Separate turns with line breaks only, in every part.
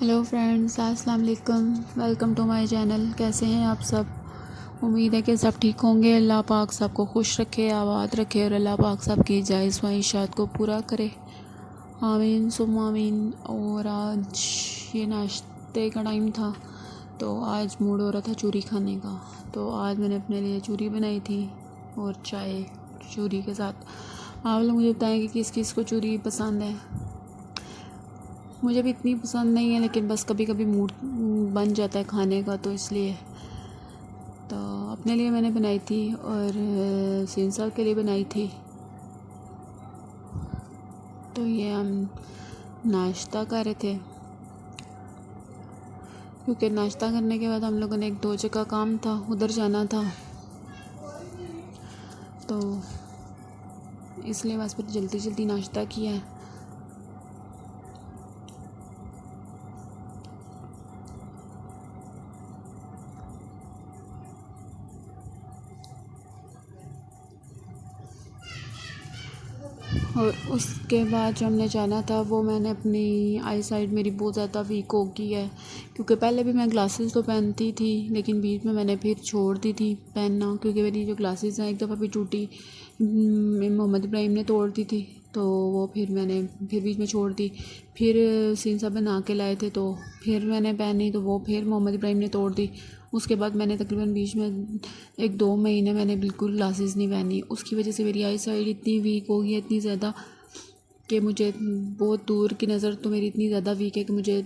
Hello friends, अस्सलाम वालेकुम। Welcome to my channel. कैसे हैं आप सब? उम्मीद है कि सब ठीक होंगे। अल्लाह पाक सबको खुश रखे, आबाद रखे और अल्लाह पाक सबकी जायज़ ख्वाहिशात को पूरा करे। आमीन सुम्मा आमीन। और आज ये नाश्ते का टाइम था, तो आज मूड हो रहा था चूरी खाने का। तो आज मैंने अपने लिए चूरी बनाई थी और चाय चूरी के साथ। आप लोग मुझे बताएं कि किस किस को चूरी पसंद है। मुझे भी इतनी पसंद नहीं है, लेकिन बस कभी कभी मूड बन जाता है खाने का, तो इसलिए तो अपने लिए मैंने बनाई थी और सिंसा के लिए बनाई थी। तो ये हम नाश्ता कर रहे थे, क्योंकि नाश्ता करने के बाद हम लोगों ने एक दो जगह काम था, उधर जाना था, तो इसलिए बस फिर जल्दी जल्दी नाश्ता किया है। और उसके बाद जो हमने जाना था, वो मैंने अपनी आई साइड मेरी बहुत ज़्यादा वीक हो गई है, क्योंकि पहले भी मैं ग्लासेस तो पहनती थी, लेकिन बीच में मैंने फिर छोड़ दी थी पहनना, क्योंकि मेरी जो ग्लासेस हैं एक दफ़ा भी टूटी, मोहम्मद इब्राहिम ने तोड़ दी थी, तो वो फिर मैंने फिर बीच में छोड़ दी। फिर सीन साहब बना के लाए थे, तो फिर मैंने पहनी, तो वो फिर मोहम्मद इब्राहिम ने तोड़ दी। उसके बाद मैंने तकरीबन बीच में एक दो महीने मैंने बिल्कुल ग्लासेस नहीं पहनी। उसकी वजह से मेरी आई साइड इतनी वीक हो गई है, इतनी ज़्यादा, कि मुझे बहुत दूर की नज़र तो मेरी इतनी ज़्यादा वीक है कि मुझे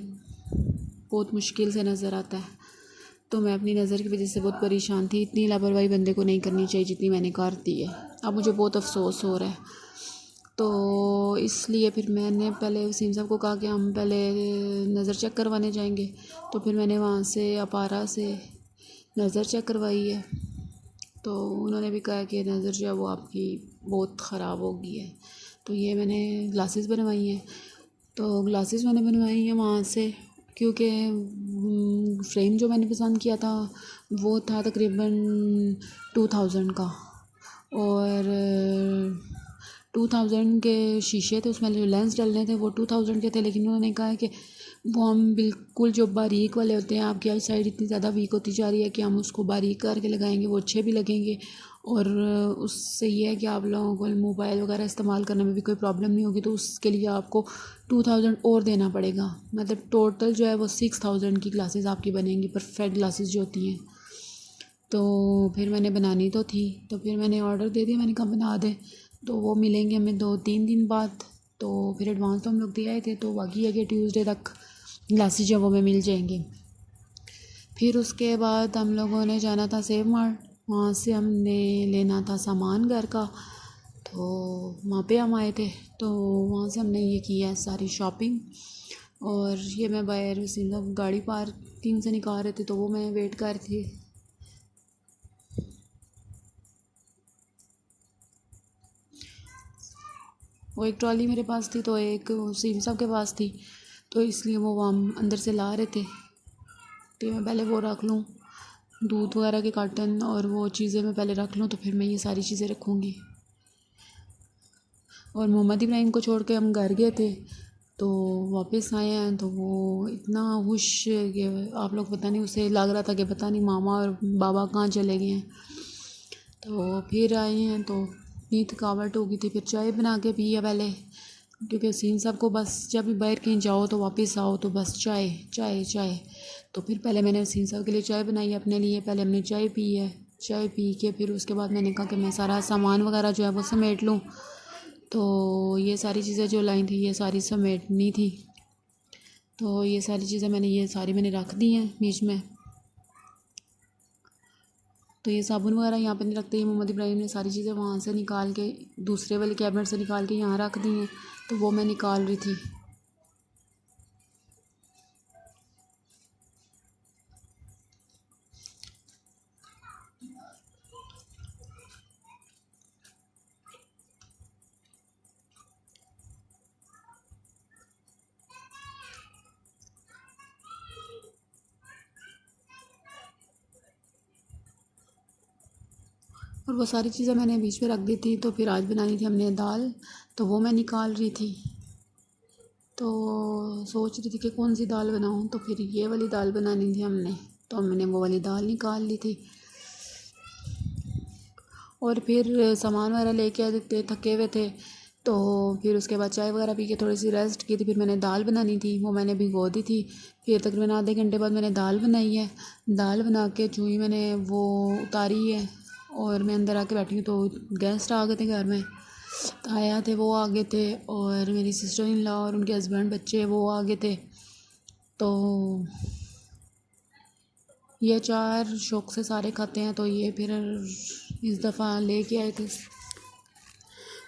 बहुत मुश्किल से नज़र आता है। तो मैं अपनी नज़र की वजह से बहुत परेशान थी। इतनी लापरवाही बंदे को नहीं करनी चाहिए जितनी मैंने कर दी है। अब मुझे बहुत अफसोस हो रहा है। तो इसलिए फिर मैंने पहले वसीम साहब को कहा कि हम पहले नज़र चेक करवाने जाएंगे। तो फिर मैंने वहाँ से अपारा से नज़र चेक करवाई है, तो उन्होंने भी कहा कि नज़र जो है वो आपकी बहुत ख़राब हो गई है। तो ये मैंने ग्लासेस बनवाई हैं। तो ग्लासेस मैंने बनवाई हैं वहाँ से, क्योंकि फ्रेम जो मैंने पसंद किया था वो था तकरीबन 2000 का, और 2000 के शीशे थे, उसमें जो लेंस डलने थे वो 2000 के थे। लेकिन उन्होंने कहा है कि वो हम बिल्कुल जो बारीक वाले होते हैं, आपकी आई साइड इतनी ज़्यादा वीक होती जा रही है कि हम उसको बारीक करके लगाएंगे, वो अच्छे भी लगेंगे, और उससे ये है कि आप लोगों को मोबाइल वगैरह इस्तेमाल करने में भी कोई प्रॉब्लम नहीं होगी। तो उसके लिए आपको 2000 और देना पड़ेगा, मतलब टोटल जो है वो 6000 की ग्लासेस आपकी बनेंगी, परफेक्ट ग्लासेस जो होती हैं। तो फिर मैंने बनानी तो थी, तो फिर मैंने ऑर्डर दे दिया, मैंने कहा बना दे, तो वो मिलेंगे हमें 2-3 दिन बाद। तो फिर एडवांस तो हम लोग दे आए थे, तो बाकी है कि ट्यूसडे तक ग्लासेस जो वो हमें मिल जाएंगे। फिर उसके बाद हम लोगों ने जाना था सेव मार्ट, वहाँ से हमने लेना था सामान घर का, तो वहाँ पे हम आए थे। तो वहाँ से हमने ये किया है सारी शॉपिंग। और ये मैं बाहर गाड़ी पार्किंग से निकाल रहे थे, तो वो मैं वेट कर रही थी। वो एक ट्रॉली मेरे पास थी, तो एक सीम साहब के पास थी, तो इसलिए वो वहाँ अंदर से ला रहे थे, तो मैं पहले वो रख लूँ, दूध वगैरह के कार्टन और वो चीज़ें मैं पहले रख लूँ, तो फिर मैं ये सारी चीज़ें रखूँगी। और मोहम्मद इब्राहिम को छोड़ के हम घर गए थे, तो वापस आए हैं, तो वो इतना खुश कि आप लोग पता नहीं, उसे लग रहा था कि पता नहीं मामा और बाबा कहाँ चले गए हैं। तो फिर आए हैं, तो इतनी थकावट हो गई थी, फिर चाय बना के पिया पहले, क्योंकि सीन साहब को बस जब भी बाहर कहीं जाओ तो वापस आओ तो बस चाय चाय चाय। तो फिर पहले मैंने सीन साहब के लिए चाय बनाई, अपने लिए पहले हमने चाय पी है। चाय पी के फिर उसके बाद मैंने कहा कि मैं सारा सामान वगैरह जो है वो समेट लूँ। तो ये सारी चीज़ें जो लाई थी ये सारी समेटनी थी, तो ये सारी चीज़ें मैंने रख दी हैं बीच में। तो ये साबुन वगैरह यहाँ पे नहीं रखते, ये मोहम्मद इब्राहिम ने सारी चीज़ें वहाँ से निकाल के दूसरे वाले कैबिनेट से निकाल के यहाँ रख दी हैं, तो वो मैं निकाल रही थी। और वो सारी चीज़ें मैंने बीच में रख दी थी। तो फिर आज बनानी थी हमने दाल, तो वो मैं निकाल रही थी। तो सोच रही थी कि कौन सी दाल बनाऊँ, तो फिर ये वाली दाल बनानी थी हमने, तो हमने वो वाली दाल निकाल ली थी। और फिर सामान वगैरह लेके आए थे, थके हुए थे, तो फिर उसके बाद चाय वगैरह पी के थोड़ी सी रेस्ट की थी। फिर मैंने दाल बनानी थी, वो मैंने भिगो दी थी। फिर तकरीबन आधे घंटे बाद मैंने दाल बनाई है। दाल बना के चूँकि मैंने वो उतारी है और मैं अंदर आके बैठी हूँ, तो गेस्ट आ गए थे घर में, ताया थे वो आ गए थे, और मेरी सिस्टर इन लॉ और उनके हस्बैंड बच्चे वो आ गए थे। तो ये 4 शौक से सारे खाते हैं, तो ये फिर इस दफ़ा लेके आए थे,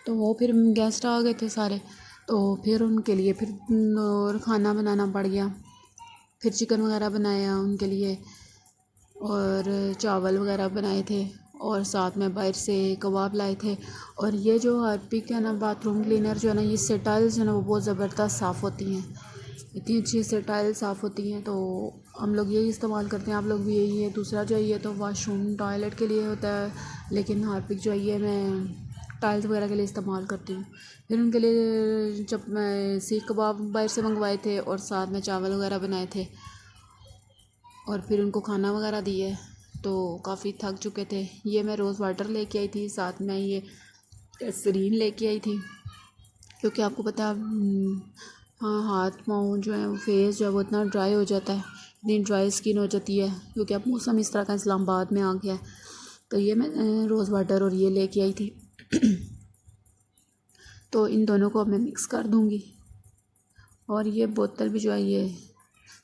तो वो फिर गेस्ट आ गए थे सारे, तो फिर उनके लिए फिर और खाना बनाना पड़ गया। फिर चिकन वगैरह बनाया उनके लिए, और चावल वगैरह बनाए थे, और साथ में बाहर से कबाब लाए थे। और ये जो हार्पिक है ना, बाथरूम क्लीनर जो है ना, ये से टाइल्स जो है ना वो बहुत ज़बरदस्त साफ़ होती हैं, इतनी अच्छी से टाइल्स साफ़ होती हैं। तो हम लोग यही इस्तेमाल करते हैं, आप लोग भी यही है। दूसरा जो है ये तो वॉशरूम टॉयलेट के लिए होता है, लेकिन हार्पिक जो है ये मैं टाइल्स वगैरह के लिए इस्तेमाल करती हूँ। फिर उनके लिए जब मैं सीख कबाब बाहर से मंगवाए थे, और साथ में चावल वगैरह बनाए थे, और फिर उनको खाना वगैरह दिए, तो काफ़ी थक चुके थे। ये मैं रोज़ वाटर लेके आई थी, साथ में ये ग्लिसरीन लेके आई थी, क्योंकि आपको पता है हाँ, हाथ पाँव जो है, फेस जो है वो इतना ड्राई हो जाता है, इतनी ड्राई स्किन हो जाती है, क्योंकि अब मौसम इस तरह का इस्लामाबाद में आ गया है। तो ये मैं रोज़ वाटर और ये लेके आई थी। तो इन दोनों को अब मैं मिक्स कर दूँगी। और ये बोतल भी जो है, ये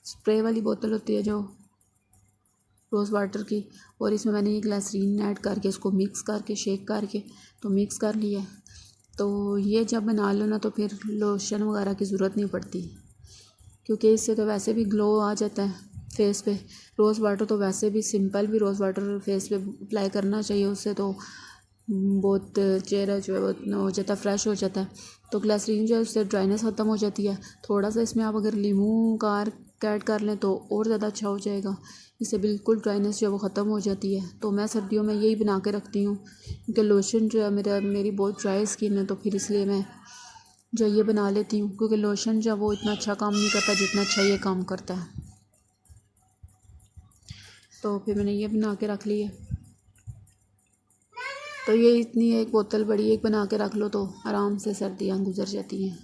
स्प्रे वाली बोतल होती है जो रोज़ वाटर की, और इसमें मैंने ये ग्लिसरीन ऐड करके इसको मिक्स करके शेक करके तो मिक्स कर लिया। तो ये जब बना लो ना, तो फिर लोशन वगैरह की ज़रूरत नहीं पड़ती, क्योंकि इससे तो वैसे भी ग्लो आ जाता है फेस पे। रोज़ वाटर तो वैसे भी सिंपल भी रोज़ वाटर फेस पे अप्लाई करना चाहिए, उससे तो बहुत चेहरा जो है वो हो जाता है, फ्रेश हो जाता है। तो ग्लिसरीन जो है उससे ड्राइनेस ख़त्म हो जाती है। थोड़ा सा इसमें आप अगर लीमू का ऐड कर लें तो और ज़्यादा अच्छा हो जाएगा, इससे बिल्कुल ड्राइनेस जो है वो ख़त्म हो जाती है। तो मैं सर्दियों में यही बना के रखती हूँ, क्योंकि लोशन जो है मेरी बहुत ड्राई स्किन है, तो फिर इसलिए मैं जो ये बना लेती हूँ, क्योंकि लोशन जो है वो इतना अच्छा काम नहीं करता जितना अच्छा ये काम करता है। तो फिर मैंने ये बना के रख ली है। तो ये इतनी एक बोतल बड़ी एक बना के रख लो, तो आराम से सर्दियाँ गुजर जाती हैं।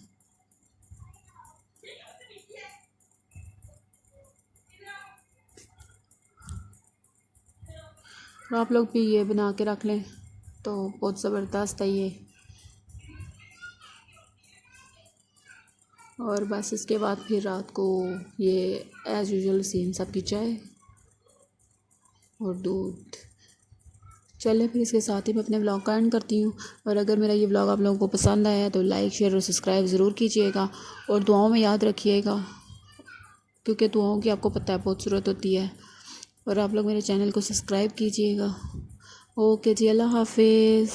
और आप लोग भी ये बना के रख लें, तो बहुत ज़बरदस्त है ये। और बस इसके बाद फिर रात को ये एज़ यूजुअल सेम सबकी चाय और दूध। चलिए फिर इसके साथ ही मैं अपने व्लॉग का एंड करती हूँ। और अगर मेरा ये व्लॉग आप लोगों को पसंद आया है तो लाइक शेयर और सब्सक्राइब ज़रूर कीजिएगा, और दुआओं में याद रखिएगा, क्योंकि दुआओं की आपको पता है बहुत ज़रूरत होती है। और आप लोग मेरे चैनल को सब्सक्राइब कीजिएगा। ओके जी, अल्लाह हाफिज़।